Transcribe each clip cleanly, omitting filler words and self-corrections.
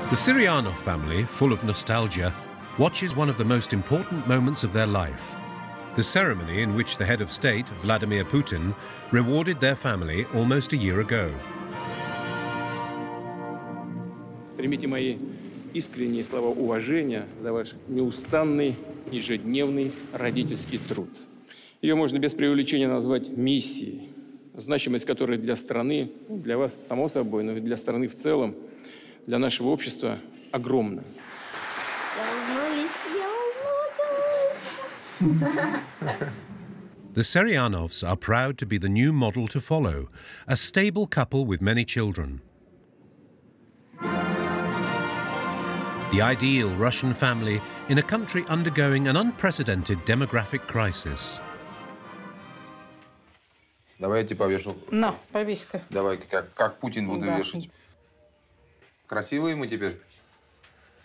The Sirianov family, full of nostalgia, watches one of the most important moments of their life. The ceremony in which the head of state, Vladimir Putin, rewarded their family almost a year ago. Примите мои искренние слова уважения за ваш неустанный ежедневный родительский труд. Ее можно без преувеличения назвать миссией, значимость которой для страны, для вас само собой, но и для страны в целом, для нашего общества огромна. The Sirianovs are proud to be the new model to follow, a stable couple with many children. The ideal Russian family in a country undergoing an unprecedented demographic crisis. Давай я тебе повешу. На, повесь-ка. Давай, как Путин буду вешать. Красивые мы теперь.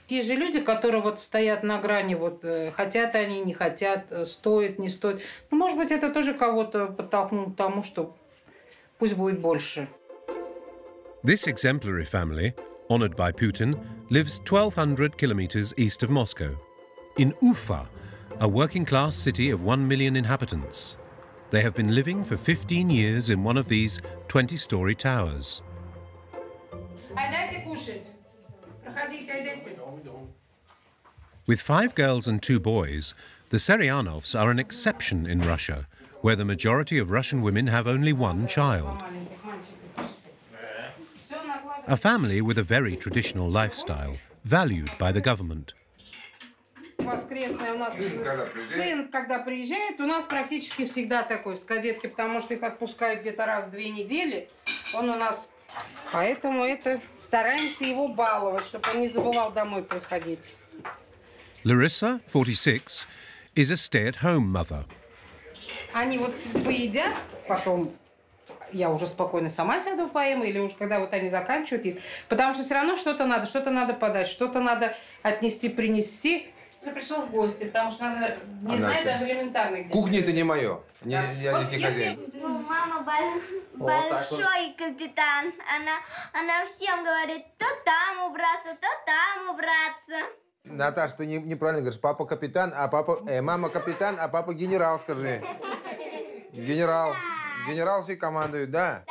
Есть же люди, которые вот стоят на грани, вот хотят они, не хотят, стоит, не стоит. Ну, может быть, это тоже кого-то подтолкнул к тому, что пусть будет больше. This exemplary family, honoured by Putin, lives 1,200 kilometres east of Moscow, in Ufa, a working-class city of 1 million inhabitants. They have been living for 15 years in one of these 20-storey towers. With 5 girls and 2 boys, the Sirianovs are an exception in Russia, where the majority of Russian women have only 1 child. A family with a very traditional lifestyle, valued by the government. Воскресная у нас сын, когда приезжает, у нас практически всегда такой с кадетки, потому что их отпускают где-то раз в 2 недели. Он у нас, поэтому это стараемся его баловать, чтобы он не забывал домой приходить. Larissa, 46, is a stay-at-home mother. Они вот поедят, потом я уже спокойно сама сяду поем, или уже когда вот они заканчивают есть, потому что все равно что-то надо подать, что-то надо отнести, принести. Ты пришел в гости, потому что надо не знать даже элементарных дел. Кухня это не мое. Я здесь не хозяин. Ну, мама большой капитан. Она всем говорит, то там убраться, то там убраться. Наташа, ты неправильно говоришь. Папа капитан, а папа... мама капитан, а папа генерал, скажи. Генерал. Генерал все командует, да?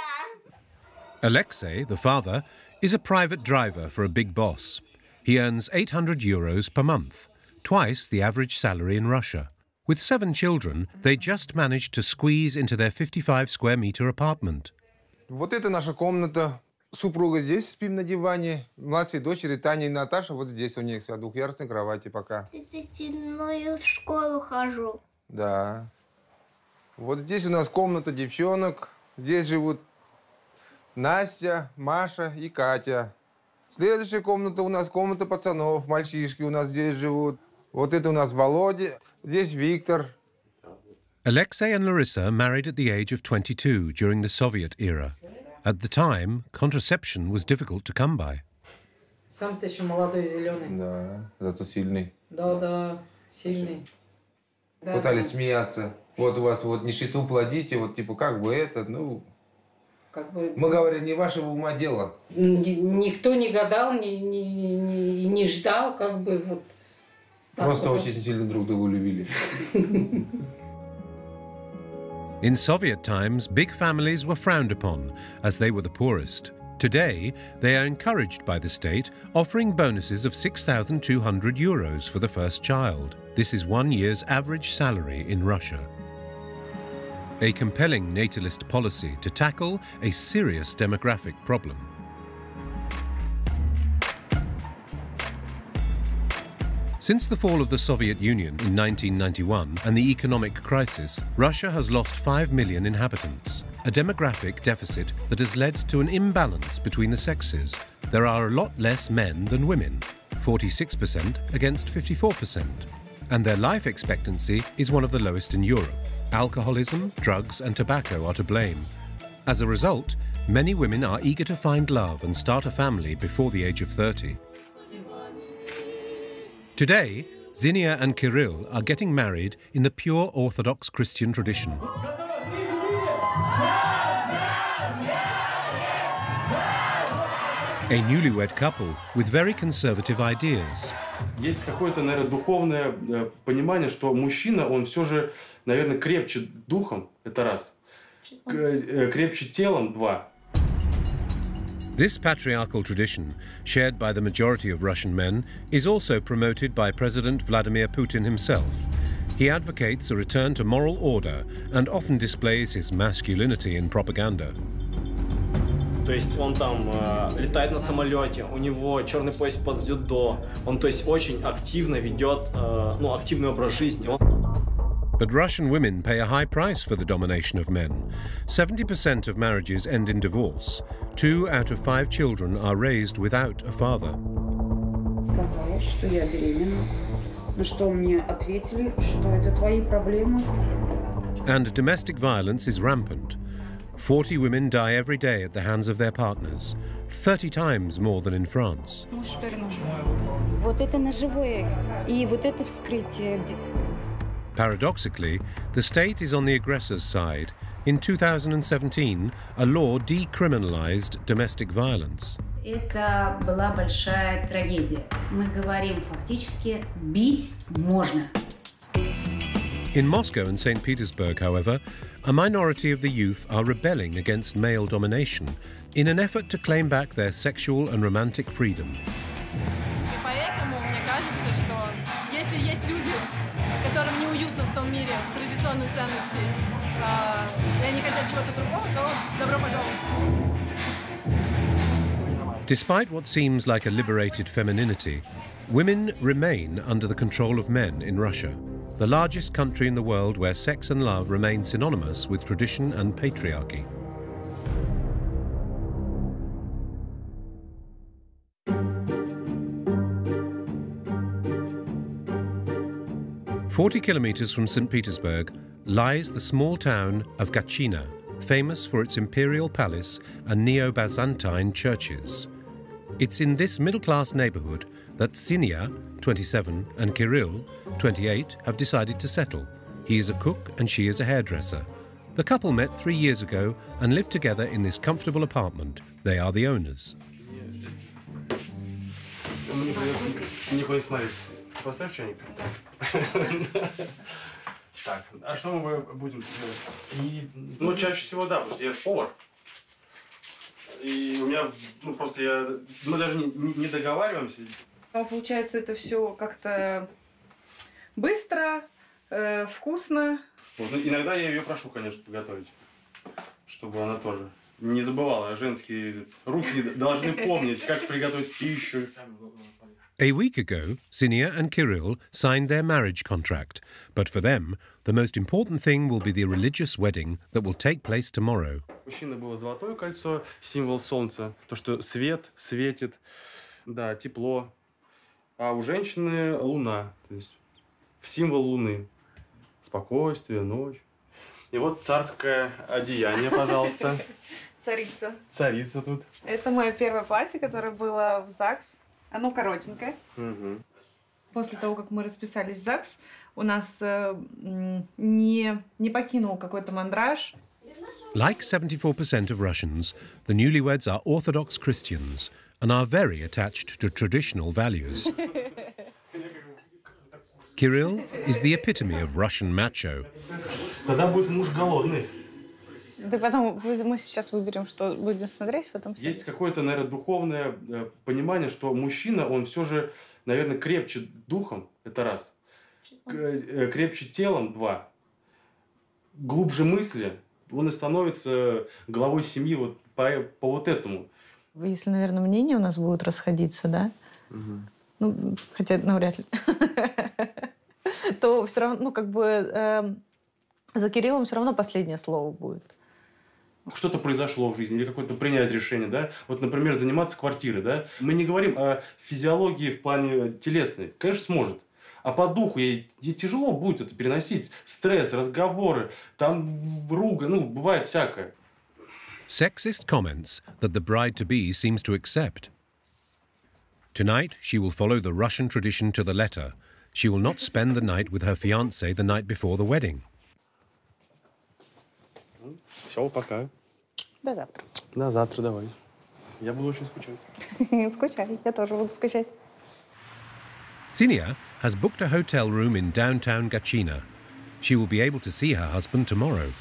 Alexei, the father, is a private driver for a big boss. He earns 800 euros per month, twice the average salary in Russia. With 7 children, they just managed to squeeze into their 55-square-meter apartment. Вот это наша комната. Супруга здесь, спим на диване. Младшие дочери Таня и Наташа вот здесь у них, 2-ярусной кровати пока. В сетевую школу хожу. Да. Вот здесь у нас комната девчонок. Здесь живут Настя, Маша и Катя. Следующая комната у нас комната пацанов, мальчишки у нас здесь живут. Вот это у нас Володя, здесь Виктор. Alexei and Larissa married at the age of 22 during the Soviet era. At the time, contraception was difficult to come by. Сам-то еще молодой, зеленый. Да, зато сильный. Да, сильный. Да, пытались смеяться. Вот у вас вот нищету плодите, вот типа как бы это, ну... Как бы... Мы говорим, не вашего ума дело. Никто не гадал, не ждал, как бы вот... Просто очень сильно друг друга любили. In Soviet times, big families were frowned upon, as they were the poorest. Today, they are encouraged by the state, offering bonuses of 6,200 euros for the first child. This is 1 year's average salary in Russia. A compelling natalist policy to tackle a serious demographic problem. Since the fall of the Soviet Union in 1991 and the economic crisis, Russia has lost 5 million inhabitants, a demographic deficit that has led to an imbalance between the sexes. There are a lot less men than women, 46% against 54%, and their life expectancy is one of the lowest in Europe. Alcoholism, drugs and tobacco are to blame. As a result, many women are eager to find love and start a family before the age of 30. Today, Xenia and Kyrill are getting married in the pure Orthodox Christian tradition. A newlywed couple with very conservative ideas. Есть какое-то, наверное, духовное понимание, что мужчина, он все же, наверное, крепче духом, это раз, крепче телом, два. This patriarchal tradition, shared by the majority of Russian men, is also promoted by President Vladimir Putin himself. He advocates a return to moral order and often displays his masculinity in propaganda. То есть он там летает на самолете, у него черный пояс под дзюдо, он то есть очень активно ведет, активный образ жизни. But Russian women pay a high price for the domination of men. 70% of marriages end in divorce. 2 out of 5 children are raised without a father. Сказала, что я беременна, на что мне ответили, что это твои проблемы. And domestic violence is rampant. 40 women die every day at the hands of their partners, 30 times more than in France. Вот это ножевое и вот это вскрытие. Paradoxically, the state is on the aggressor's side. In 2017, a law decriminalized domestic violence. Это была большая трагедия. Мы говорим фактически, бить можно. In Moscow and St. Petersburg, however, a minority of the youth are rebelling against male domination in an effort to claim back their sexual and romantic freedom. Поэтому мне кажется, что если есть люди, которым неуютно в том мире традиционных ценностей, и они хотят чего-то другого, то добро пожаловать. Despite what seems like a liberated femininity, women remain under the control of men in Russia, the largest country in the world where sex and love remain synonymous with tradition and patriarchy. "40 kilometers from St. Petersburg lies the small town of Gachina, famous for its imperial palace and neo-Byzantine churches. It's in this middle-class neighborhood that Xenia, 27, and Kyrill, 28, have decided to settle. He is a cook and she is a hairdresser. The couple met 3 years ago and live together in this comfortable apartment. They are the owners. Поставь чайник. Так, а что мы будем делать? Чаще всего, да, потому что я повар. И у меня, мы даже не договариваемся. Получается, это все как-то быстро, вкусно. Иногда я ее прошу, конечно, приготовить, чтобы она тоже не забывала. Женские руки должны помнить, как приготовить пищу. A week ago, Xenia and Kyrill signed their marriage contract, but for them, the most important thing will be the religious wedding that will take place tomorrow. У мужчины было золотое кольцо, символ солнца, то, что свет светит, да, тепло. А у женщины луна, то есть символ луны, спокойствие, ночь. И вот царское одеяние, пожалуйста. Царица. Царица тут. Это мое первое платье, которое было в ЗАГС. Оно коротенькое. После того, как мы расписались в ЗАГС, у нас не покинул какой-то мандраж. Like 74% of Russians, the newlyweds are Orthodox Christians and are very attached to traditional values. Kyrill is the epitome of Russian macho. Тогда будет муж голодный. Да потом мы сейчас выберем, что будем смотреть, потом... Есть какое-то, наверное, духовное понимание, что мужчина, он все же, наверное, крепче духом, это раз, крепче телом, два, глубже мысли, он и становится главой семьи вот по вот этому. Если, наверное, мнения у нас будут расходиться, да? Ну, хотя навряд ли. То все равно, за Кириллом все равно последнее слово будет. Что-то произошло в жизни, или какое-то принять решение, да? Вот, например, заниматься квартирой, да? Мы не говорим о физиологии в плане телесной. Конечно, сможет. А по духу ей тяжело будет это переносить. Стресс, разговоры, там ругань, бывает всякое. Sexist comments that the bride-to-be seems to accept. Tonight, she will follow the Russian tradition to the letter. She will not spend the night with her fiancé the night before the wedding. Все, пока. До завтра. До завтра, давай. Я буду очень скучать. Скучай, я тоже буду скучать. Xenia has booked a hotel room in downtown Gachina. She will be able to see her husband tomorrow.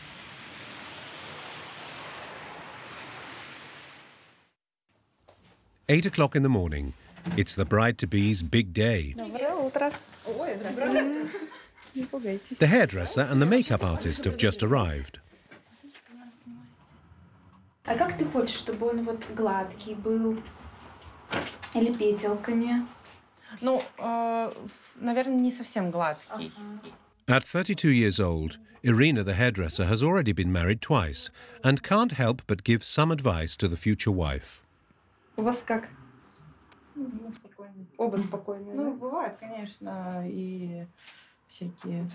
Eight o'clock in the morning. It's the bride-to-be's big day. Доброе утро. Ой, здравствуйте. Не пугайтесь. The hairdresser and the makeup artist have just arrived. А как ты хочешь, чтобы он вот гладкий был? Или петелками? Ну, наверное, не совсем гладкий. At 32 years old, Irina the hairdresser has already been married twice and can't help but give some advice to the future wife. У вас как? Оба спокойные. Ну, бывают, конечно, и всякие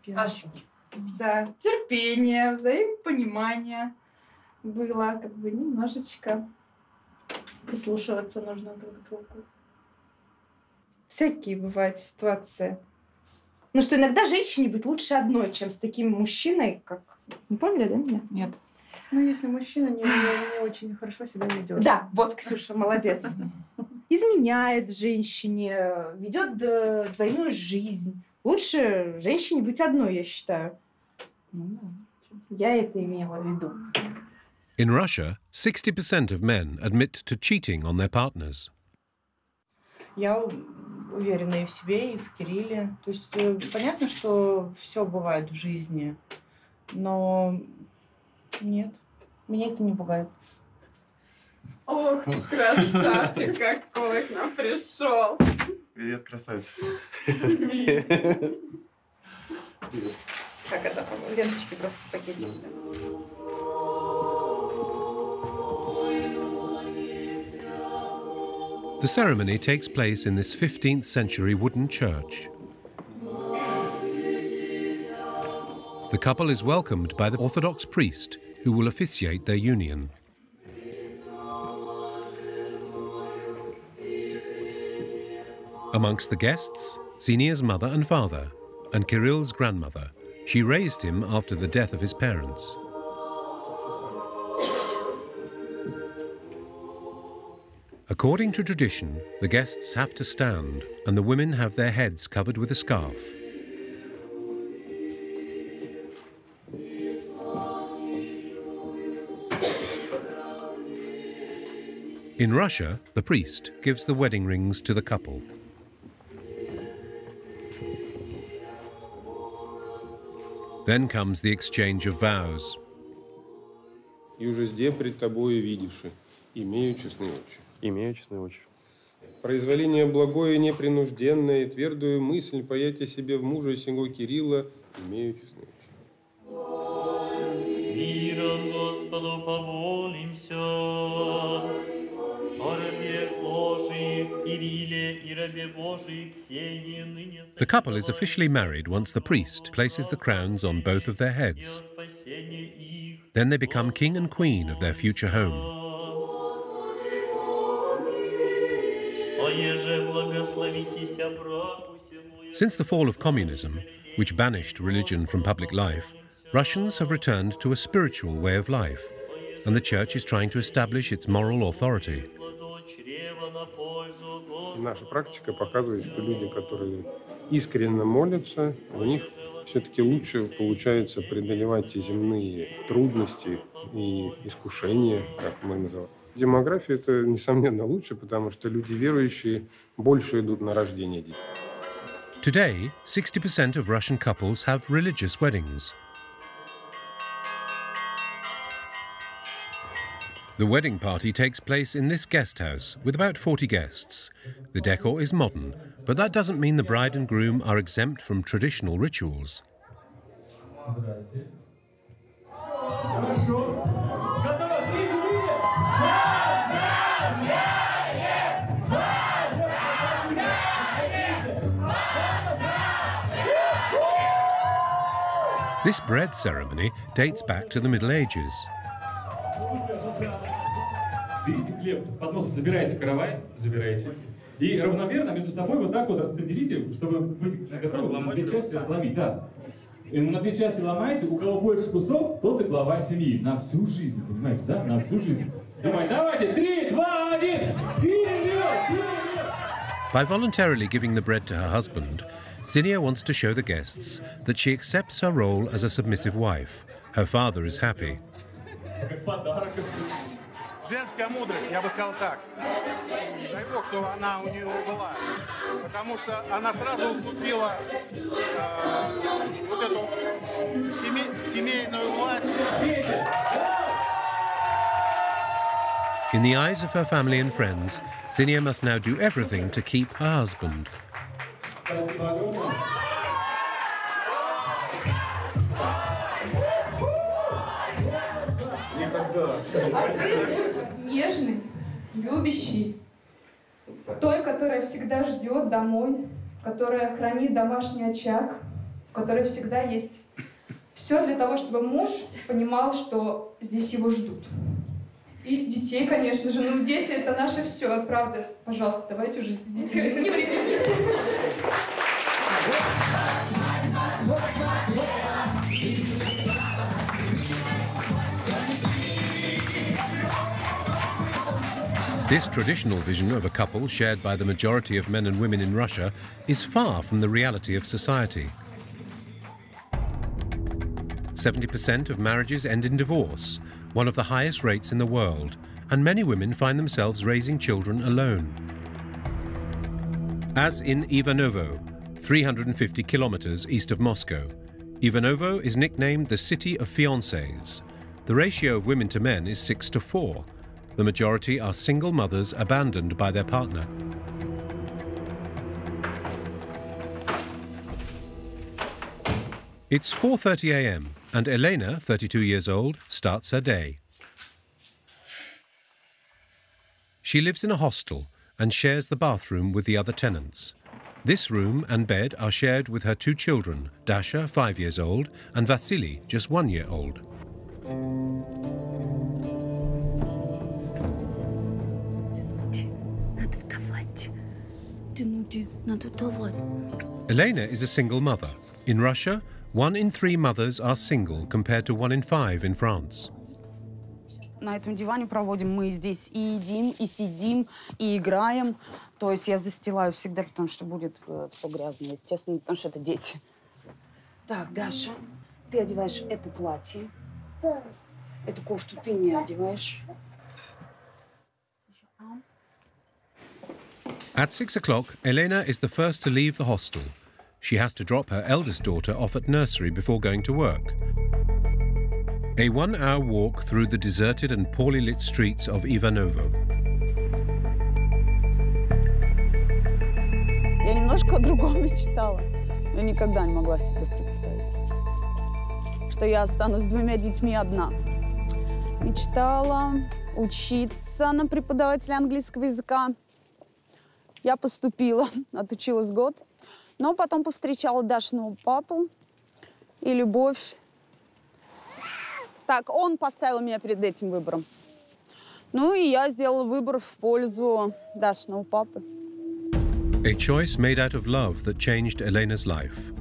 пирожки. Да, терпение, взаимопонимание было, как бы немножечко прислушиваться нужно друг к другу. Всякие бывают ситуации. Ну что иногда женщине быть лучше одной, чем с таким мужчиной, как... Не поняли, да, меня? Нет. Ну, если мужчина не очень хорошо себя ведет. Да, вот, Ксюша, молодец. Изменяет женщине, ведет двойную жизнь. Лучше женщине быть одной, я считаю. Я это имела в виду. In Russia, 60% of men admit to cheating on their partners. Я уверена и в себе, и в Кирилле. То есть понятно, что все бывает в жизни, но нет, меня это не пугает. Ох, красавчик какой к нам пришел. Привет, красавица. Как это? Ленточки просто в пакетике. The ceremony takes place in this 15th century wooden church. The couple is welcomed by the Orthodox priest who will officiate their union. Amongst the guests, Xenia's mother and father, and Kirill's grandmother. She raised him after the death of his parents. According to tradition, the guests have to stand, and the women have their heads covered with a scarf. In Russia, the priest gives the wedding rings to the couple. Then comes the exchange of vows. «Южезде пред тобою видиши, имею честные очи». Имею честные очи. «Произволение благое, непринужденное, твердую мысль паять о себе в мужа сего Кирилла, имею честные очи». Миром Господу помолимся, о рабе Божий Кирилле и рабе Божий Ксении ныне. The couple is officially married once the priest places the crowns on both of their heads. Then they become king and queen of their future home. Since the fall of communism, which banished religion from public life, Russians have returned to a spiritual way of life, and the church is trying to establish its moral authority. Наша практика показывает, что люди, которые искренне молятся, у них все-таки лучше получается преодолевать те земные трудности и искушения, как мы называем. Демография – это, несомненно, лучше, потому что люди верующие больше идут на рождение детей. Today, 60% of Russian couples have religious weddings. The wedding party takes place in this guest house with about 40 guests. The decor is modern, but that doesn't mean the bride and groom are exempt from traditional rituals. This bread ceremony dates back to the Middle Ages. Берите хлеб с подноса, забирайте каравай, забирайте. И равномерно между собой вот так вот распределите, чтобы быть готовы на две части разломить. Да. И на две части ломаете, у кого больше кусок, тот и глава семьи. На всю жизнь, понимаете, да? На всю жизнь. Давайте, 3, 2, By voluntarily giving the bread to her husband, Xenia wants to show the guests that she accepts her role as a submissive wife. Her father is happy. Женская мудрость, я бы сказал так. Дай Бог, что она у нее была. Потому что она сразу уступила вот эту семейную власть. In the eyes of her family and friends, Xenia must now do everything to keep her husband. А ты будь нежный, любящий, той, которая всегда ждет домой, которая хранит домашний очаг, у которой всегда есть все для того, чтобы муж понимал, что здесь его ждут. И детей, конечно же. Ну, дети — это наше все, правда. Пожалуйста, давайте уже с детьми не времените. This traditional vision of a couple shared by the majority of men and women in Russia is far from the reality of society. 70% of marriages end in divorce, one of the highest rates in the world, and many women find themselves raising children alone. As in Ivanovo, 350 kilometers east of Moscow, Ivanovo is nicknamed the City of Fiancés. The ratio of women to men is 6 to 4. The majority are single mothers abandoned by their partner. It's 4:30 a.m. and Elena, 32 years old, starts her day. She lives in a hostel and shares the bathroom with the other tenants. This room and bed are shared with her 2 children, Dasha, 5 years old, and Vasily, just 1 year old. Elena is a single mother. In Russia, 1 in 3 mothers are single compared to 1 in 5 in France. На этом диване проводим мы здесь и едим, и сидим, и играем. То есть я застилаю всегда, потому что будет все грязно, естественно, потому что это дети. Так, Даша, ты одеваешь это платье. Эту кофту ты не одеваешь. At 6 o'clock, Elena is the first to leave the hostel. She has to drop her eldest daughter off at nursery before going to work. A 1-hour walk through the deserted and poorly lit streets of Ivanovo. Я немножко о другом мечтала, но никогда не могла себе представить, что я останусь с 2 детьми одна. Мечтала учиться на преподавателя английского языка. Я поступила, отучилась год, но потом повстречала Дашиного папу, и любовь. Так, он поставил меня перед этим выбором. Ну и я сделала выбор в пользу Дашиного папы. A choice made out of love that changed Elena's life.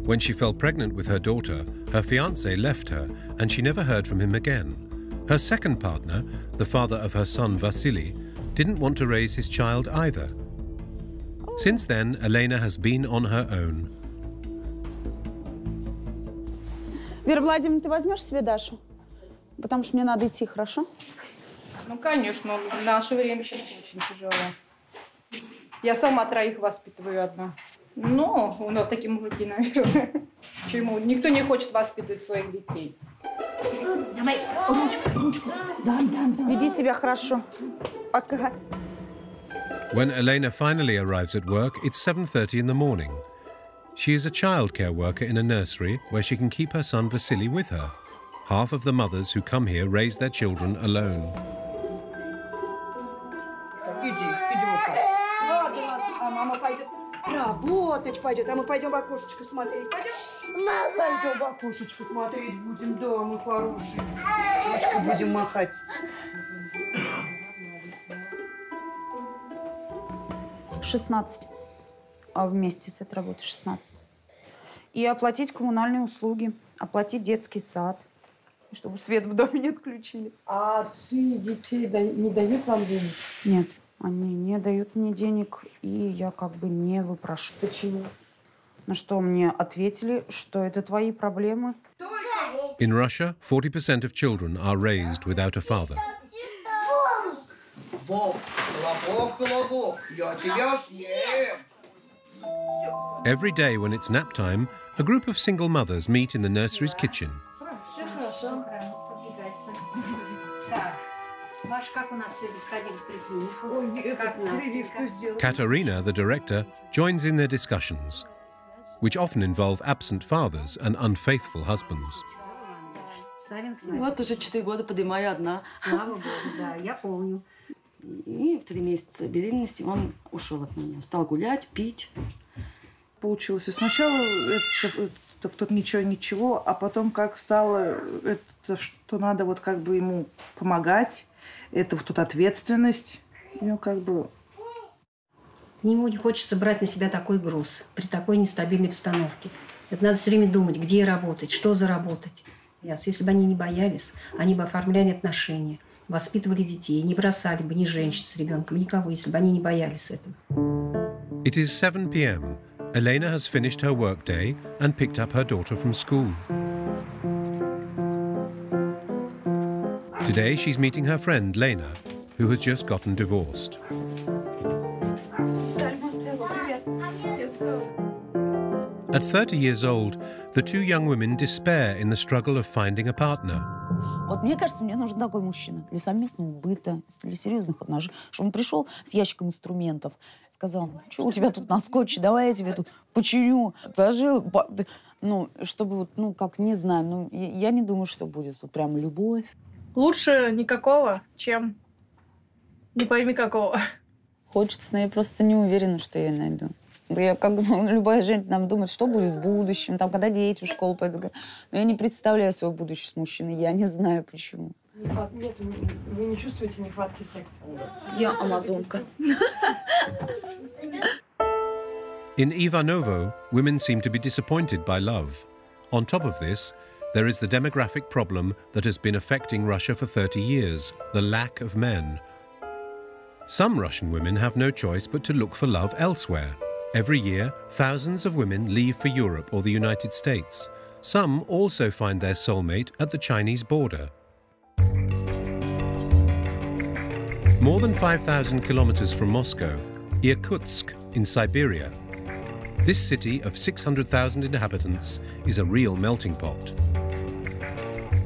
When she fell pregnant with her daughter, her fiancé left her and she never heard from him again. Her second partner, the father of her son Vasily, didn't want to raise his child either. Since then, Elena has been on her own. Вера Владимировна, ты возьмешь себе Дашу? Потому что мне надо идти, хорошо? Ну, конечно, в наше время сейчас очень тяжело. Я сама 3 воспитываю одна. Но у нас такие мужики, наверное. Почему? Никто не хочет воспитывать своих детей. Давай, ручку. Да. Веди себя хорошо. Пока. When Elena finally arrives at work, it's 7:30 in the morning. She is a childcare worker in a nursery where she can keep her son Vasily with her. Half of the mothers who come here raise their children alone. Иди вот так. Ладно, а мама пойдет работать пойдет, а мы пойдем в окошечко смотреть. Пойдем? Пойдем в окошечко смотреть будем, да, мы хорошие. Ручку будем махать. 16. А вместе с этой работой 16. И оплатить коммунальные услуги, оплатить детский сад. чтобы свет в доме не отключили. А отцы детей не дают вам денег? Нет, они не дают мне денег, и я как бы не выпрашиваю. Почему? На что мне ответили, что это твои проблемы. In Russia, 40% of children are raised without a father. Every day when it's nap time, a group of single mothers meet in the nursery's kitchen. Katerina, the director, joins in their discussions, which often involve absent fathers and unfaithful husbands. Вот уже 4 года поднимаю одна. Слава Богу, да, я помню. И в 3 месяца беременности он ушел от меня. Стал гулять, пить. Получилось. И сначала это в тот ничего, а потом как стало, это, что надо вот как бы ему помогать, это вот тут ответственность. Ну, как бы... Ему не хочется брать на себя такой груз при такой нестабильной обстановке. Это надо все время думать, где работать, что заработать. Если бы они не боялись, они бы оформляли отношения, воспитывали детей, не бросали бы ни женщин с ребенком, никого, если бы они не боялись этого. It is 7 p.m. Elena has finished her workday and picked up her daughter from school. Today she's meeting her friend Lena, who has just gotten divorced. At 30 years old, the two young women despair in the struggle of finding a partner. Вот мне кажется, мне нужен такой мужчина для совместного быта, для серьезных отношений, чтобы он пришел с ящиком инструментов, сказал, что у тебя тут на скотче, давай я тебе тут починю, отложил, ну, чтобы вот, ну, как, не знаю, ну, я не думаю, что будет вот прям любовь. Лучше никакого, чем не пойми какого. Хочется, но я просто не уверена, что я найду. Я, как любая женщина нам думает, что будет в будущем, там, когда дети в школу пойдут. Но я не представляю свое будущее с мужчиной, я не знаю почему. Нет, вы не чувствуете нехватки секса? Я амазонка. In Ivanovo, women seem to be disappointed by love. On top of this, there is the demographic problem that has been affecting Russia for 30 years, the lack of men. Some Russian women have no choice but to look for love elsewhere. Every year, thousands of women leave for Europe or the United States. Some also find their soulmate at the Chinese border. More than 5,000 kilometers from Moscow, Irkutsk in Siberia. This city of 600,000 inhabitants is a real melting pot.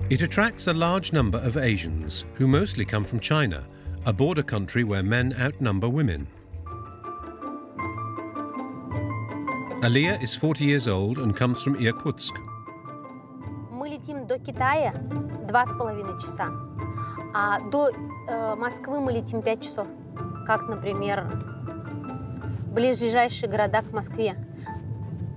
It attracts a large number of Asians who mostly come from China, a border country where men outnumber women. Aaliyah is 40 years old and comes from Irkutsk. Мы летим до Китая 2,5 часа, а до Москвы мы летим 5 часов. Как, например, ближайшие города к Москве.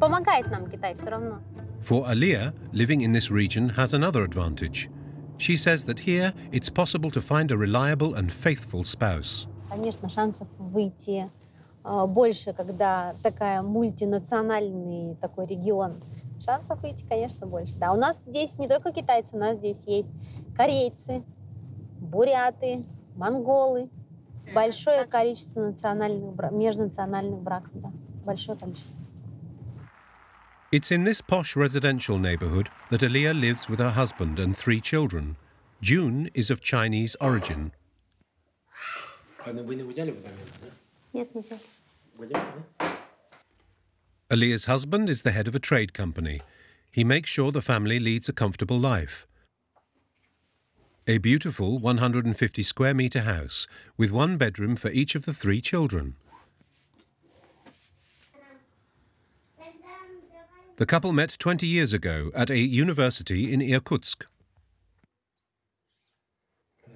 Помогает нам Китай все равно. For Aaliyah, living in this region has another advantage. She says that here it's possible to find a reliable and faithful spouse. Конечно, шансов выйти больше, когда такая мультинациональный такой регион. Шансов выйти, конечно, больше. Да, у нас здесь не только китайцы, у нас здесь есть корейцы, буряты, монголы. Большое количество межнациональных браков, да, большое количество. It's in this posh residential neighborhood that Aaliyah lives with her husband and 3 children. June is of Chinese origin. Вы не взяли в момент, да? Нет, не взяли. Aaliyah's husband is the head of a trade company. He makes sure the family leads a comfortable life. A beautiful 150 square metre house with 1 bedroom for each of the 3 children. The couple met 20 years ago at a university in Irkutsk.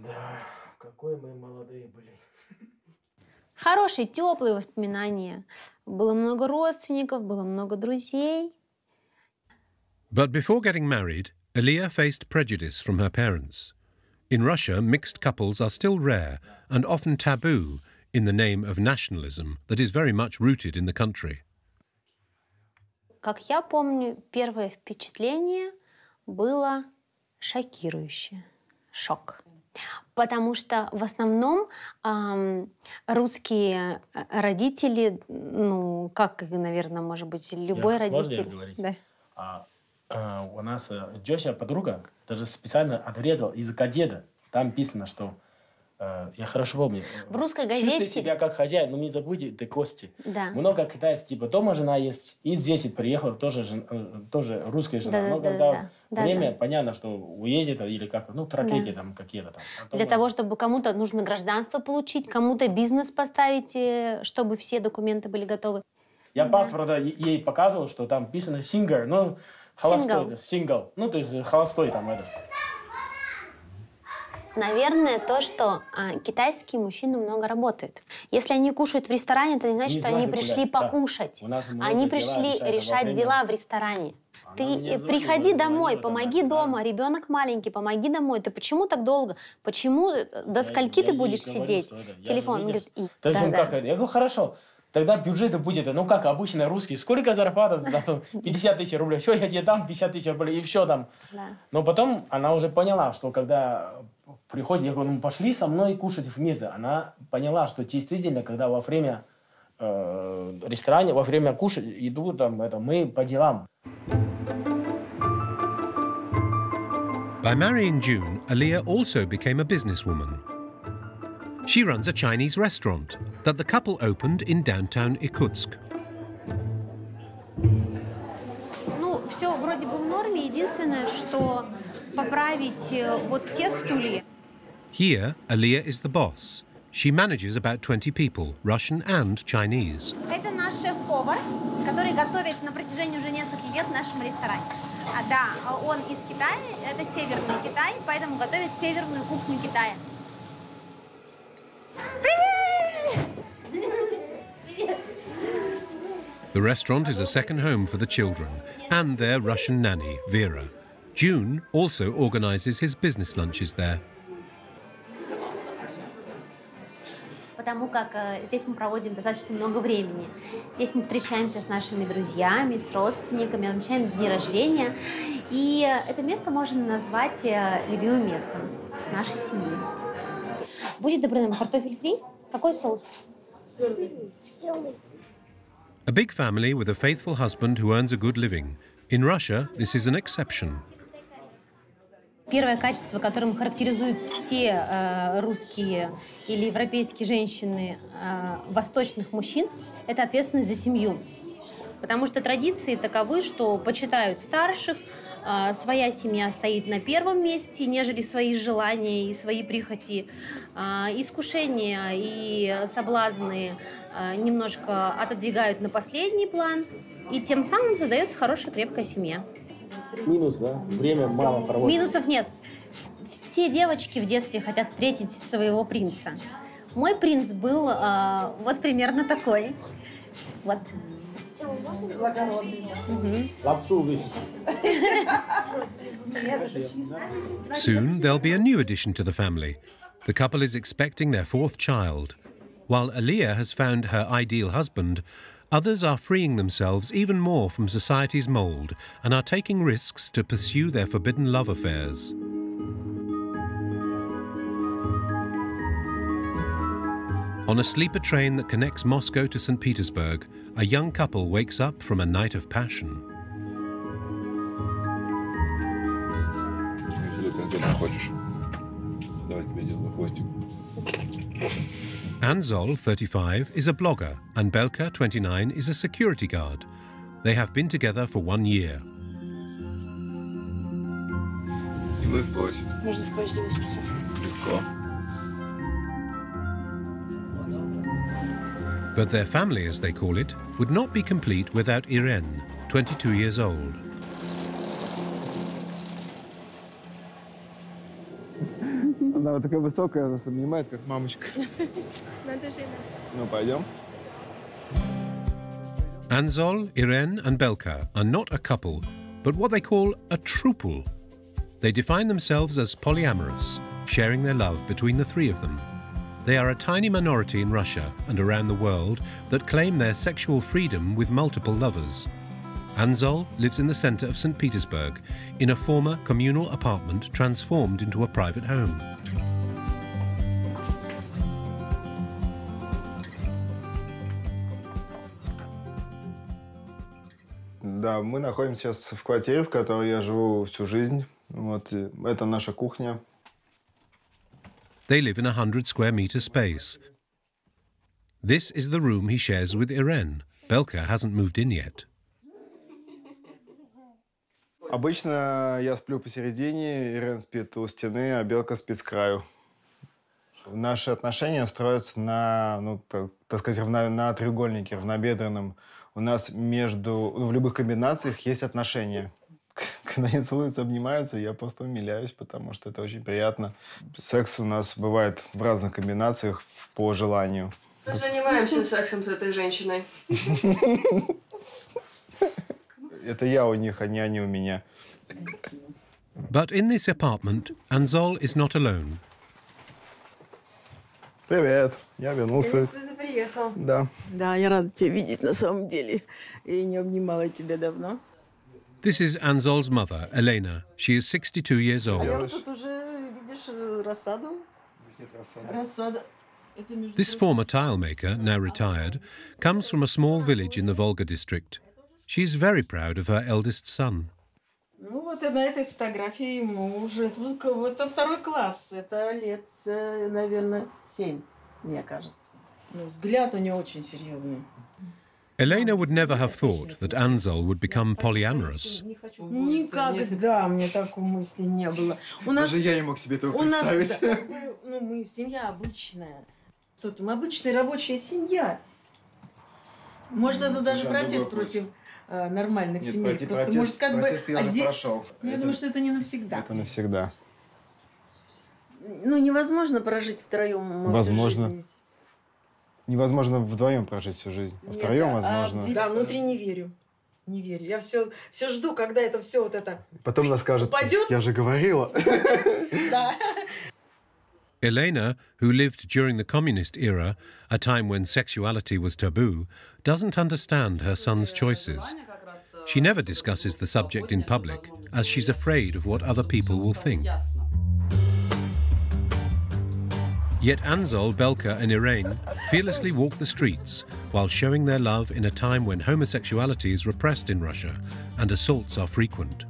Да, какой мы молодые были. Хорошие, теплые воспоминания. Было много родственников, было много друзей. But before getting married, Aaliyah faced prejudice from her parents. In Russia, mixed couples are still rare and often taboo in the name of nationalism that is very much rooted in the country. Как я помню, первое впечатление было, Шокирующе. Шок. Потому что в основном русские родители, ну, как, наверное, может быть, любой родитель. Да. У нас теща, подруга, даже специально отрезал языка деда. Там написано, что я хорошо помню. В русской газете... Чувствуй себя как хозяин, но не забудь ты кости. Да. Много китайцев, типа, дома жена есть, и здесь приехала тоже русская жена. Да, но да, когда да, время, да. понятно, что уедет или как, ну, трагедии Да. там какие-то там. Для того, чтобы кому-то нужно гражданство получить, кому-то бизнес поставить, чтобы все документы были готовы. Я паспорт ей показывал, что там написано singer, ну, холостой, single. Ну, то есть холостой там это. Наверное, то, что китайские мужчины много работают. Если они кушают в ресторане, это не значит, что они пришли покушать. Они пришли решать дела в ресторане. Ты приходи домой, помоги дома, ребенок маленький, помоги домой. Ты почему так долго? Почему до скольки ты будешь сидеть? Телефон. Он говорит, Я говорю, хорошо. Тогда бюджет будет, ну как обычно русский, сколько зарплата? 50 тысяч рублей, все, я тебе дам 50 тысяч рублей, и все там. Да. Но потом она уже поняла, что когда приходит, я говорю, ну пошли со мной кушать вместе. Она поняла, что действительно, когда во время ресторана, во время кушать, идут там, мы по делам. By marrying June, Aaliyah also became a businesswoman. She runs a Chinese restaurant that the couple opened in downtown Irkutsk. Ну, все вроде бы в норме. Единственное, что поправить вот те стулья. Here, Aaliyah is the boss. She manages about 20 people, Russian and Chinese. Это наш шеф-повар, который готовит на протяжении уже нескольких лет в нашем ресторане. Да, он из Китая, это Северный Китай, поэтому готовит северную кухню Китая. The restaurant is a second home for the children and their Russian nanny, Vera. June also organises his business lunches there. Потому как здесь мы проводим достаточно много времени. Здесь мы встречаемся с нашими друзьями, с родственниками, отмечаем дни рождения. И это место можно назвать любимым местом нашей семьи. Будет, добрый нам картофель фри? Какой соус? Сырный. A big family with a faithful husband who earns a good living. In Russia, this is an exception. Первое качество, которым характеризуют все русские или европейские женщины восточных мужчин, это ответственность за семью. Потому что традиции таковы, что почитают старших, своя семья стоит на первом месте, нежели свои желания и свои прихоти. Искушения и соблазны немножко отодвигают на последний план, и тем самым создается хорошая крепкая семья. Минус, да? Время мало проводит. Минусов нет. Все девочки в детстве хотят встретить своего принца. Мой принц был вот примерно такой. Вот. Благородный. Лапшу высосать. Soon there'll be a new addition to the family. The couple is expecting their fourth child. While Aaliyah has found her ideal husband, others are freeing themselves even more from society's mould and are taking risks to pursue their forbidden love affairs. On a sleeper train that connects Moscow to St. Petersburg, a young couple wakes up from a night of passion. Anzol, 35, is a blogger, and Belka, 29, is a security guard. They have been together for 1 year. Можно в поезде выспаться. Легко. But their family, as they call it, would not be complete without Irene, 22 years old. Она вот такая высокая, нас обнимает, как мамочка. Ну, пойдем. Anzol, Irene and Belka are not a couple, but what they call a trouple. They define themselves as polyamorous, sharing their love between the three of them. They are a tiny minority in Russia and around the world that claim their sexual freedom with multiple lovers. Anzol lives in the centre of St. Petersburg, in a former communal apartment transformed into a private home. Да, мы находимся сейчас в квартире, в которой я живу всю жизнь. Вот, это наша кухня. They live in a 100 square metre space. This is the room he shares with Irene. Belka hasn't moved in yet. Обычно я сплю посередине, Ирен спит у стены, а Белка спит с краю. Наши отношения строятся на, ну, так сказать, на треугольнике, равнобедренном. У нас в любых комбинациях есть отношения. Когда они целуются, обнимаются, я просто умиляюсь, потому что это очень приятно. Секс у нас бывает в разных комбинациях по желанию. Мы занимаемся сексом с этой женщиной. Это я у них, а не они у меня. But in this apartment, Anzol is not alone. Привет, я вернулся. Ты приехал. Да. Да, я рада тебя видеть на самом деле. И не обнимала тебя давно. This is Anzol's mother, Elena. She is 62 years old. Я вот тут уже, видишь, рассаду. Рассада. This former tile maker, now retired, comes from a small village in the Volga district. She's very proud of her eldest son. Ну вот на этой фотографии ему уже это второй класс. Это лет, наверное, 7, мне кажется. Ну, взгляд у него очень серьезный. Elena would never have thought that Anzol would become polyamorous. Никогда мне такой мысли не было. Даже я не мог себе этого представить. Ну, мы семья обычная. Что мы обычная рабочая семья. Может, это даже протест против нормальных семей. Просто, может, как бы прошел. Я думаю, что это не навсегда. Это навсегда. Ну, невозможно прожить втроем. Возможно. Невозможно вдвоем прожить всю жизнь. Втроем возможно. Да, внутри не верю. Не верю. Я все жду, когда это все вот это. Потом она скажет, я же говорила. Да. Elena, who lived during the communist era, a time when sexuality was taboo, doesn't understand her son's choices. She never discusses the subject in public, as she's afraid of what other people will think. Yet Anzol, Belka and Irene fearlessly walk the streets while showing their love in a time when homosexuality is repressed in Russia and assaults are frequent.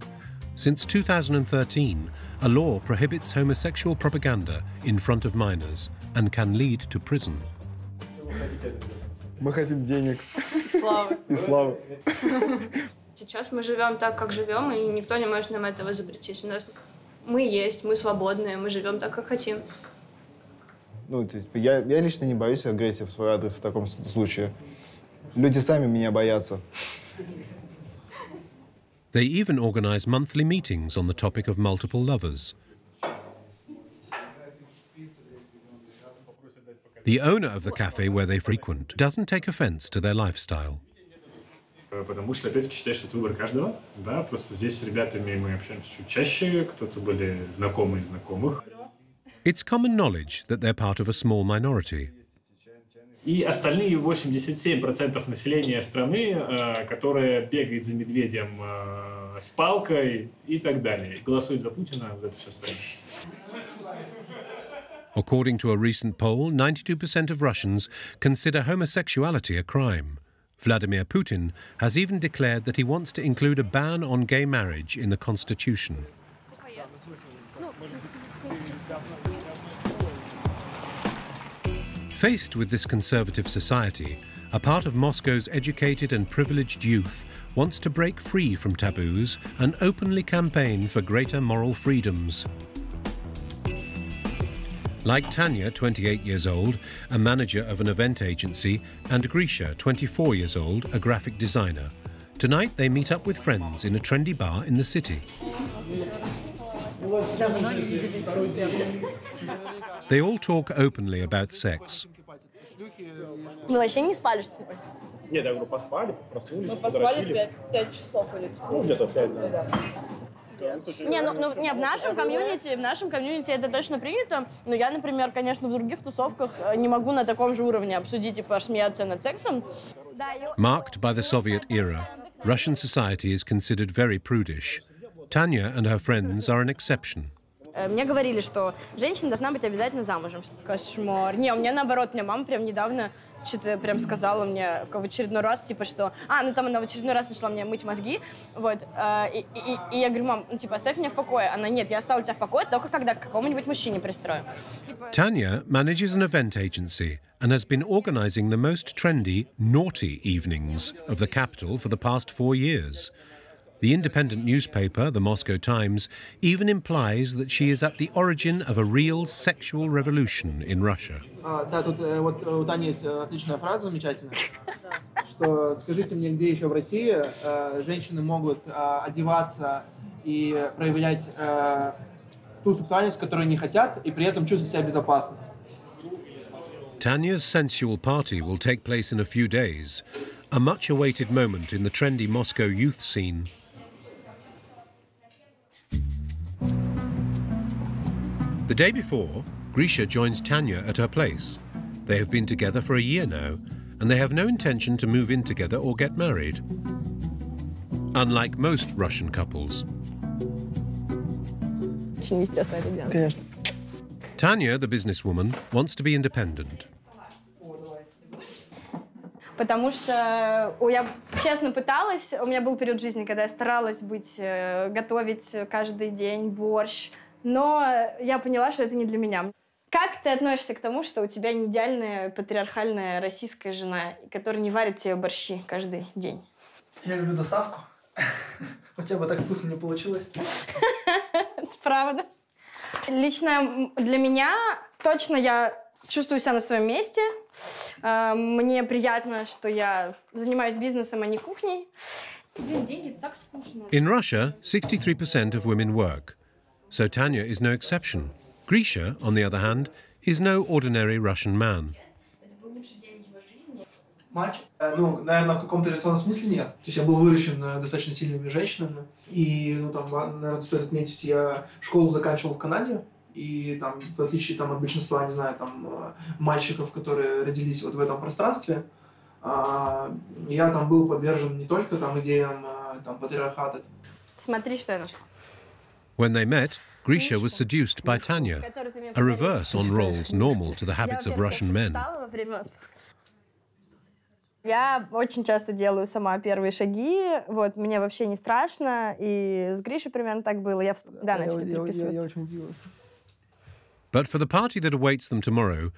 Since 2013, a law prohibits homosexual propaganda in front of minors and can lead to prison. Мы хотим денег. Славы. И славы. Сейчас мы живем так, как живем, и никто не может нам этого запретить. Мы есть, мы свободные, мы живем так, как хотим. Ну, то есть я лично не боюсь агрессии в свой адрес в таком случае. Люди сами меня боятся. They even organise monthly meetings on the topic of multiple lovers. The owner of the cafe where they frequent doesn't take offence to their lifestyle. Потому что, опять-таки, считаю, что это выбор каждого. Да? Просто здесь с ребятами мы общаемся чуть чаще, кто-то были знакомые знакомых. It's common knowledge that they're part of a small minority. И остальные 87% населения страны, которое бегает за медведем с палкой и так далее. Голосует за Путина, вот это все остальное. According to a recent poll, 92% of Russians consider homosexuality a crime. Vladimir Putin has even declared that he wants to include a ban on gay marriage in the constitution. Faced with this conservative society, a part of Moscow's educated and privileged youth wants to break free from taboos and openly campaign for greater moral freedoms. Like Tanya, 28 years old, a manager of an event agency, and Grecia, 24 years old, a graphic designer. Tonight they meet up with friends in a trendy bar in the city. They all talk openly about sex. Мы вообще не спали, что ли? Нет, я говорю, поспали, проснулись, Мы поспали 5 часов или ну, где-то 5, да. Не, в нашем комьюнити это точно принято. Но я, например, конечно, в других тусовках не могу на таком же уровне обсудить и посмеяться над сексом. Marked by the Soviet era, Russian society is considered very prudish. Tanya and her friends are an exception. Мне говорили, что женщина должна быть обязательно замужем. Кошмар. Не, у меня наоборот, у меня мама прям недавно что-то прям сказала мне в очередной раз, типа, что... ну там она в очередной раз начала мне мыть мозги, вот. И я говорю, мам, ну типа, оставь меня в покое. Она, нет, я оставлю тебя в покое только когда к какому-нибудь мужчине пристрою. Tanya manages an event agency and has been organising the most trendy, naughty evenings of the capital for the past 4 years. The independent newspaper, the Moscow Times, even implies that she is at the origin of a real sexual revolution in Russia. Да, тут вот у Тани есть отличная фраза, замечательная, что скажите мне, где еще в России женщины могут одеваться и проявлять ту сексуальность, которую они хотят, и при этом чувствовать себя безопасно. Tanya's sensual party will take place in a few days, a much-awaited moment in the trendy Moscow youth scene. The day before, Grecia joins Tanya at her place. They have been together for a year now, and they have no intention to move in together or get married. Unlike most Russian couples. Tanya, the businesswoman, wants to be independent. Потому что я честно пыталась, у меня был период жизни, когда я старалась готовить каждый день борщ, но я поняла, что это не для меня. Как ты относишься к тому, что у тебя не идеальная патриархальная российская жена, которая не варит тебе борщи каждый день? Я люблю доставку. Хотя бы так вкусно не получилось. Правда. Лично для меня точно я чувствую себя на своем месте. Мне приятно, что я занимаюсь бизнесом, а не кухней. Блин, деньги так скучно. In Russia, 63% of women work. So Tanya is no exception. Grecia, on the other hand, is no ordinary Russian man. Матч? Ну, наверное, в каком-то традиционном смысле нет. То есть я был выращен достаточно сильными женщинами. И, ну, там, наверное, стоит отметить, я школу заканчивал в Канаде. И там, в отличие там, от большинства, не знаю, там, мальчиков, которые родились вот в этом пространстве, я там был подвержен не только там, идеям там, патриархата. Смотри, что я нашла. When they met, Grecia was seduced by Tanya, a reverse on roles normal to the habits of Russian men. Я очень часто делаю сама первые шаги, вот, мне вообще не страшно, и с Гришей примерно так было. Да, начали переписываться. Я очень удивился. But for the party that awaits them tomorrow,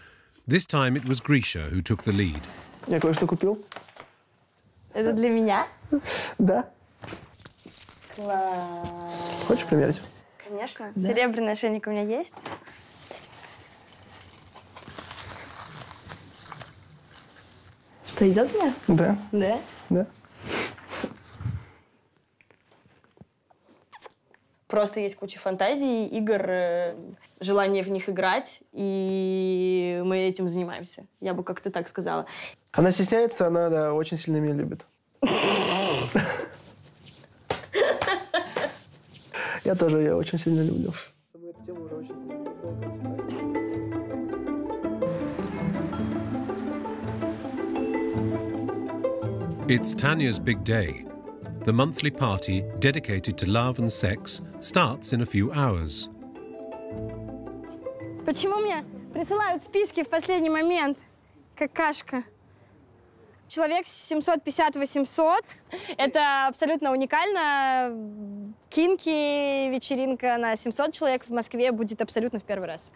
this time it was Grecia who took the lead. Я кое-что купил. Это для меня? Да. Класс. Хочешь примерить? Конечно. Да. Серебряный ошейник у меня есть. Что, идет мне? Да. Да? Да. Просто есть куча фантазий, игр, желание в них играть, и мы этим занимаемся. Я бы как-то так сказала. Она стесняется, она, да, очень сильно меня любит. Я тоже ее очень сильно люблю. It's Tanya's big day. The monthly party, dedicated to love and sex, starts in a few hours. Почему мне присылают списки в последний момент? Какашка. Человек 750-800. Это абсолютно уникально. Кинки вечеринка на 700 человек в Москве будет абсолютно в первый раз.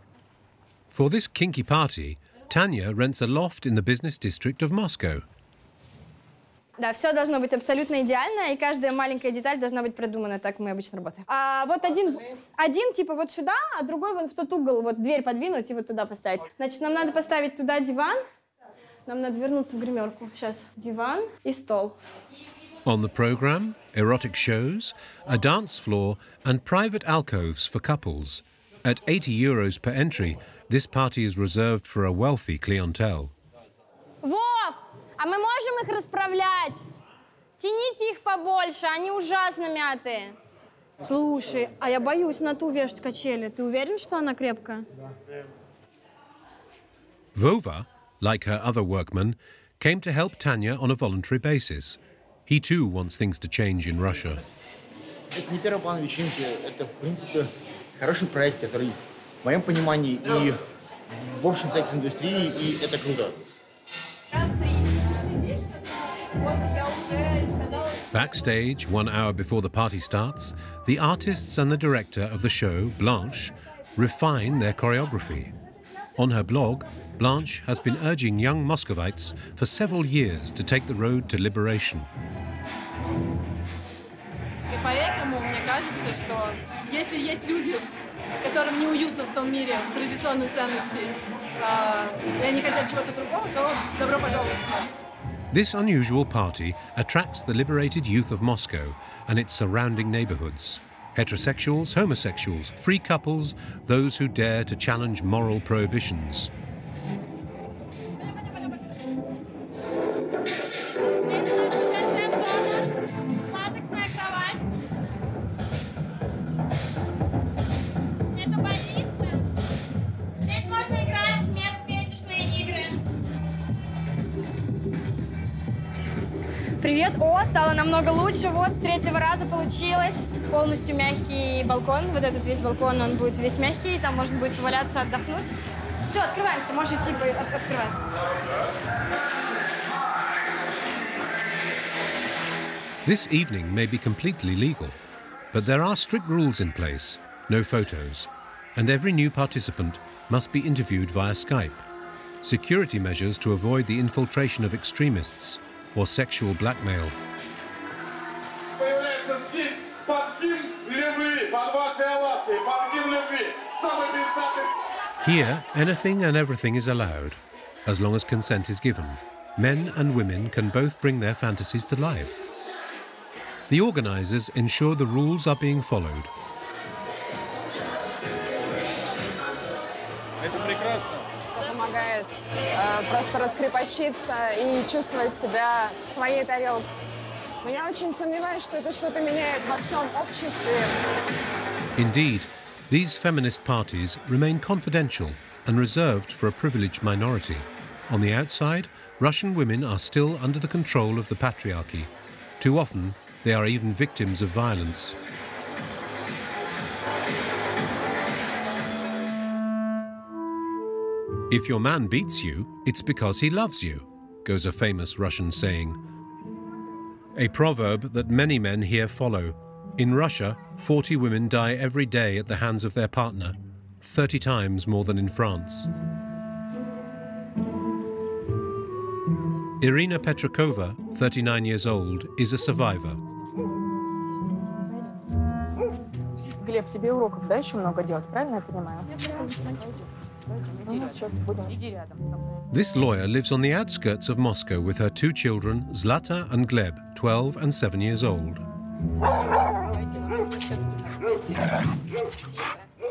For this kinky party, Tanya rents a loft in the business district of Moscow. Да, все должно быть абсолютно идеально, и каждая маленькая деталь должна быть продумана, так мы обычно работаем. Вот один типа вот сюда, а другой вон в тот угол, вот дверь подвинуть и вот туда поставить. Значит, нам надо поставить туда диван, нам надо вернуться в гримерку. Сейчас диван и стол. On the program, erotic shows, a dance floor and private alcoves for couples. At €80 per entry, this party is reserved for a wealthy clientele. Вов! А мы можем их расправлять? Тяните их побольше, они ужасно мятые. Слушай, а я боюсь на ту вешать качели. Ты уверен, что она крепкая? Vova, like her other workmen, came to help Tanya on a voluntary basis. He too wants things to change in Russia. Это не первый план вечеринки, это, в принципе, хороший проект, который, в моем понимании, и в общем секс-индустрии, и это круто. Backstage, 1 hour before the party starts, the artists and the director of the show, Blanche, refine their choreography. On her blog, Blanche has been urging young Muscovites for several years to take the road to liberation. И поэтому мне кажется, что если есть люди, которым неуютно в том мире традиционных ценностей, и они хотят чего-то другого, то добро пожаловать. This unusual party attracts the liberated youth of Moscow and its surrounding neighborhoods. Heterosexuals, homosexuals, free couples, those who dare to challenge moral prohibitions. Привет! О, стало намного лучше. Вот, с третьего раза получилось. Полностью мягкий балкон. Вот этот весь балкон, он будет весь мягкий. Там можно будет поваляться, отдохнуть. Все, открываемся. Можешь идти открывать. This evening may be completely legal, but there are strict rules in place, no photos, and every new participant must be interviewed via Skype. Security measures to avoid the infiltration of extremists or sexual blackmail. Here, anything and everything is allowed, as long as consent is given. Men and women can both bring their fantasies to life. The organisers ensure the rules are being followed. Это прекрасно. Помогает просто раскрепощиться и чувствовать себя в своей тарелке. Но я очень сомневаюсь, что это что-то меняет во всем обществе. Indeed, these feminist parties remain confidential and reserved for a privileged minority. On the outside, Russian women are still under the control of the patriarchy. Too often, they are even victims of violence. If your man beats you, it's because he loves you, goes a famous Russian saying. A proverb that many men here follow. In Russia, 40 women die every day at the hands of their partner, 30 times more than in France. Irina Petrakova, 39 years old, is a survivor. Глеб, тебе уроков, да, еще много делать, правильно я понимаю? This lawyer lives on the outskirts of Moscow with her two children, Zlata and Gleb, 12 and 7 years old.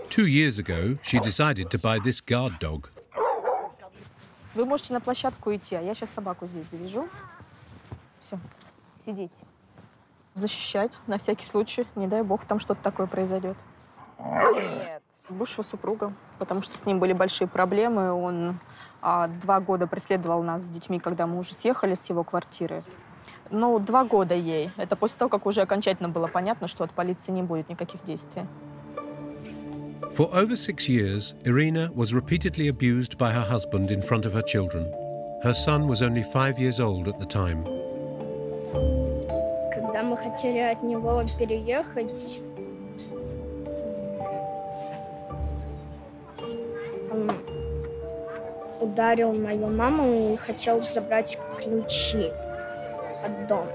2 years ago, she decided to buy this guard dog. Вы можете на площадку идти, а я сейчас собаку здесь завяжу. Все, сидеть. Защищать, на всякий случай, не дай бог, там что-то такое произойдет. Нет. Бывшего супруга, потому что с ним были большие проблемы. Он 2 года преследовал нас с детьми, когда мы уже съехали с его квартиры. Ну, 2 года ей. Это после того, как уже окончательно было понятно, что от полиции не будет никаких действий. For over 6 years, Irina was repeatedly abused by her husband in front of her children. Her son was only 5 years old at the time. Когда мы хотели от него переехать, он ударил мою маму и хотел забрать ключи от дома.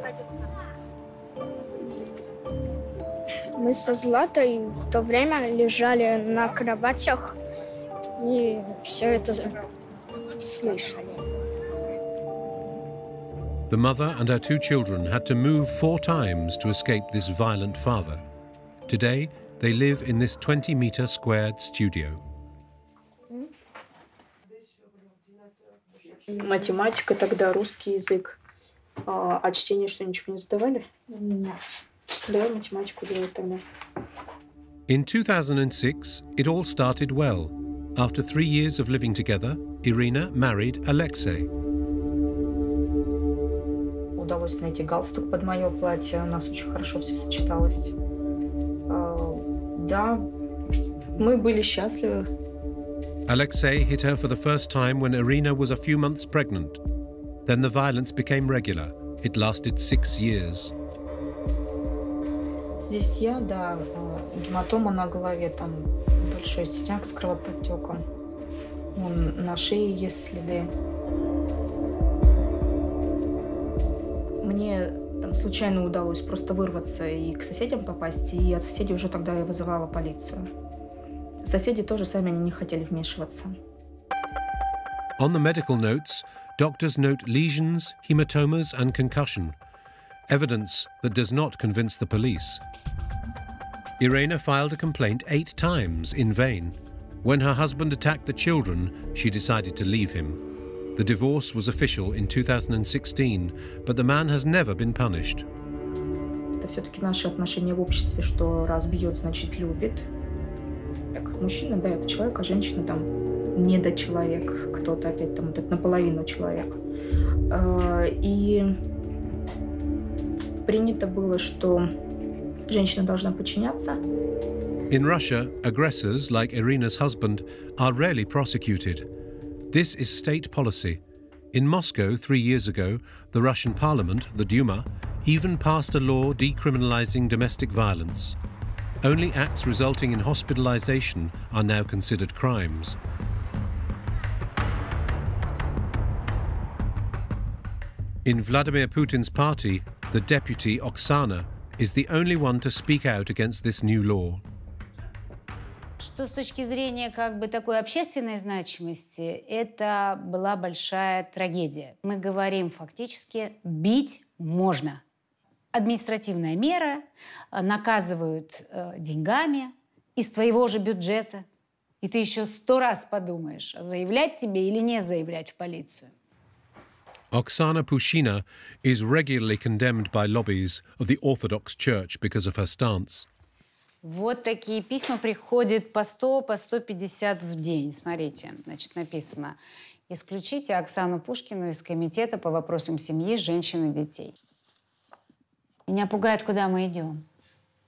Мы со Златой в то время лежали на кроватях и все это слышали. The mother and her 2 children had to move 4 times to escape this violent father. Today, they live in this 20-meter squared studio. Математика, тогда русский язык. А чтение что, ничего не задавали? Нет. Давай математику делать тогда. In 2006, it all started well. After 3 years of living together, Irina married Alexei. удалось найти галстук под мое платье. У нас очень хорошо все сочеталось. Да, мы были счастливы. Alexei hit her for the first time when Irina was a few months pregnant. Then the violence became regular. It lasted 6 years. Здесь я, да, гематома на голове, там большой синяк с кровоподтеком. На шее есть следы. Мне там случайно удалось просто вырваться и к соседям попасть, и от соседей уже тогда я вызывала полицию. Соседи тоже сами не хотели вмешиваться. On the medical notes, doctors note lesions, hematomas and concussion, evidence that does not convince the police. Irena filed a complaint 8 times in vain. When her husband attacked the children, she decided to leave him. The divorce was official in 2016, but the man has never been punished. Это все-таки наши отношения в обществе, что раз бьет, значит любит. Так, мужчина, да, это человек, а женщина там недочеловек, кто-то опять там вот наполовину человек. И принято было, что женщина должна подчиняться. In Russia, aggressors, like Irina's husband, are rarely prosecuted. This is state policy. In Moscow 3 years ago, the Russian parliament, the Duma, even passed a law decriminalizing domestic violence. Only acts resulting in hospitalization are now considered crimes. In Vladimir Putin's party, the deputy Oksana is the only one to speak out against this new law. Что с точки зрения как бы такой общественной значимости, это была большая трагедия. Мы говорим фактически, бить можно. Административная мера, наказывают деньгами из твоего же бюджета. И ты еще 100 раз подумаешь, заявлять тебе или не заявлять в полицию. Oksana Pushina is regularly condemned by lobbies of the Orthodox Church because of her stance. Вот такие письма приходят по 100, по 150 в день. Смотрите, значит, написано: исключите Оксану Пушкину из комитета по вопросам семьи, женщин и детей. Меня пугает, куда мы идем.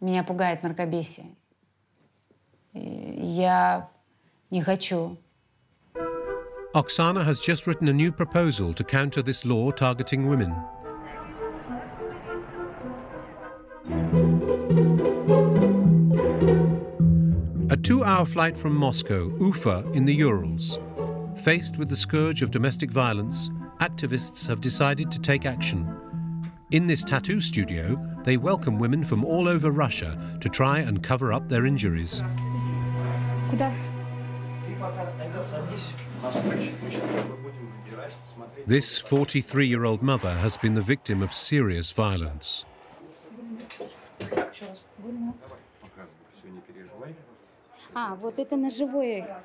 Меня пугает мракобесие. Я не хочу. Oksana has just written a new proposal to counter this law targeting women. A 2-hour flight from Moscow, Ufa in the Urals. Faced with the scourge of domestic violence, activists have decided to take action. In this tattoo studio, they welcome women from all over Russia to try and cover up their injuries. This 43-year-old mother has been the victim of serious violence. Вот это ножевое.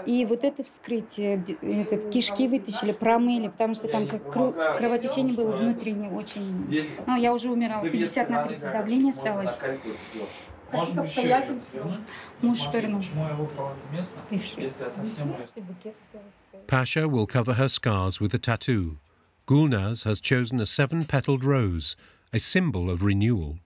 И вот это вскрытие, кишки вытащили, промыли, потому что там как кровотечение было внутреннее очень. Ну, я уже умирала, 50 на 30 давление осталось. Каких обстоятельств? Муж шпырнул. Pasha will cover her scars with a tattoo. Gulnaz has chosen a 7-petaled rose, a symbol of renewal.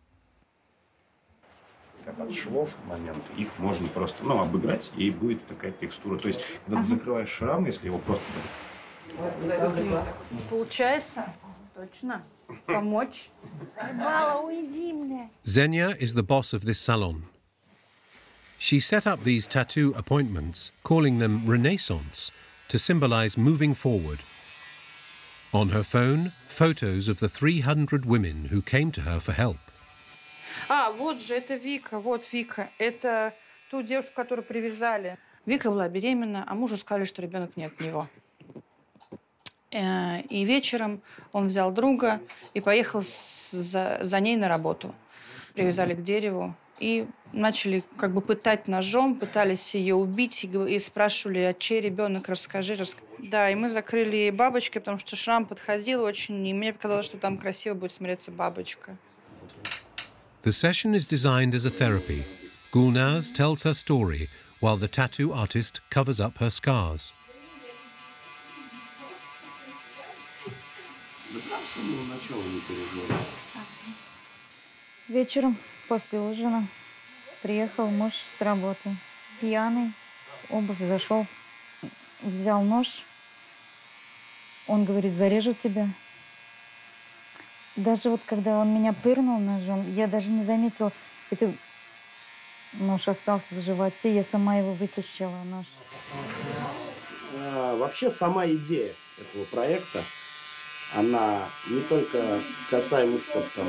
От швов момент, их можно просто, обыграть, и будет такая текстура. То есть, когда ты закрываешь шрам, если его просто... Получается? Точно. Помочь? Заебала, уйди мне. Xenia is the boss of this salon. She set up these tattoo appointments, calling them Renaissance, to symbolize moving forward. On her phone, photos of the 300 women who came to her for help. Вот же, это Вика, вот Вика. Это ту девушку, которую привязали. Вика была беременна, а мужу сказали, что ребенок не от него. И вечером он взял друга и поехал за ней на работу. Привязали к дереву и начали как бы пытать ножом, пытались ее убить и спрашивали, а чей ребенок, расскажи. Да, и мы закрыли ей бабочкой, потому что шрам подходил очень, и мне показалось, что там красиво будет смотреться бабочка. The session is designed as a therapy. Gulnaz tells her story while the tattoo artist covers up her scars. Вечером после ужина приехал муж с работы. Пьяный, обувь зашел, взял нож. Он говорит, зарежу тебя. Даже вот когда он меня пырнул ножом, я даже не заметила, это нож остался в животе, я сама его вытащила, нож. Вообще сама идея этого проекта, она не только касаемо, чтобы там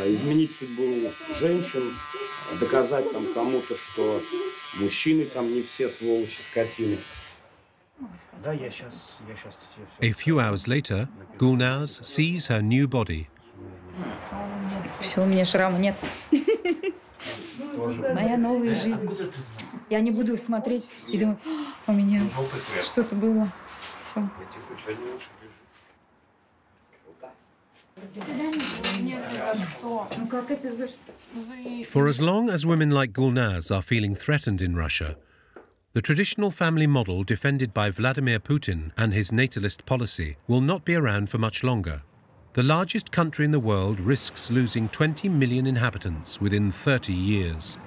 изменить судьбу женщин, доказать там кому-то, что мужчины там не все сволочи, скотины. A few hours later, Gulnaz sees her new body. Все, у меня шрама нет. Моя новая жизнь. Я не буду смотреть и думать, у меня что-то было. Все. For as long as women like Gulnaz are feeling threatened in Russia, the traditional family model defended by Vladimir Putin and his natalist policy will not be around for much longer. The largest country in the world risks losing 20 million inhabitants within 30 years.